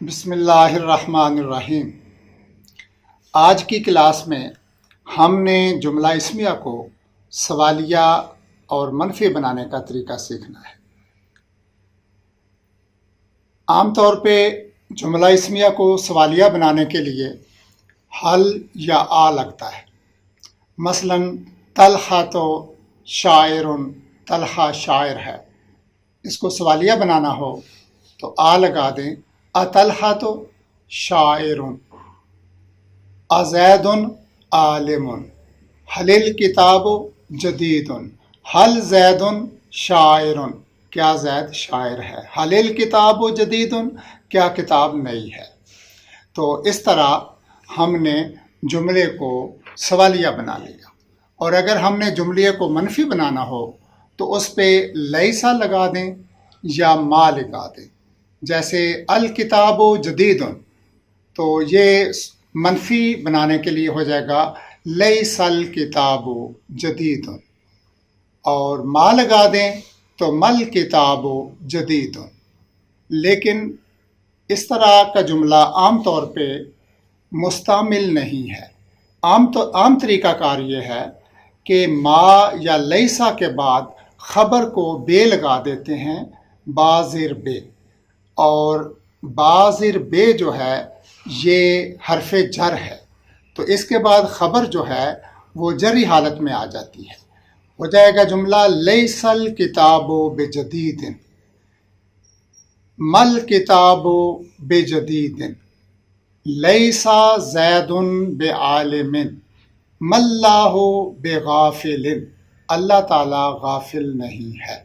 بسم اللہ الرحمن الرحیم۔ آج کی کلاس میں ہم نے جملہ اسمیہ کو سوالیہ اور منفی بنانے کا طریقہ سیکھنا ہے۔ عام طور پہ جملہ اسمیہ کو سوالیہ بنانے کے لیے حل یا آ لگتا ہے۔ مثلا طلحہ تو شاعر، طلحہ شاعر ہے۔ اس کو سوالیہ بنانا ہو تو آ لگا دیں، اطلحہ تو شاعر، ازید عالم، حل الکتاب جدید، حل زید شاعر، کیا زید شاعر ہے، حل الکتاب جدید، کیا کتاب نئی ہے۔ تو اس طرح ہم نے جملے کو سوالیہ بنا لیا، اور اگر ہم نے جملے کو منفی بنانا ہو تو اس پہ لیسا لگا دیں یا ما لگا دیں۔ جیسے الکتاب جدید، تو یہ منفی بنانے کے لیے ہو جائے گا لیس الکتاب جدید، اور ما لگا دیں تو مل کتاب جدید۔ لیکن اس طرح کا جملہ عام طور پہ مستعمل نہیں ہے۔ عام طریقہ کار یہ ہے کہ ما یا لیسا کے بعد خبر کو بے لگا دیتے ہیں، بازر بے، اور بازر بے جو ہے یہ حرف جر ہے، تو اس کے بعد خبر جو ہے وہ جری حالت میں آ جاتی ہے۔ ہو جائے گا جملہ لیس الکتاب بجدید، مل کتاب بجدید، لیسا زید بعالم، ماللہ بغافل، اللہ تعالیٰ غافل نہیں ہے۔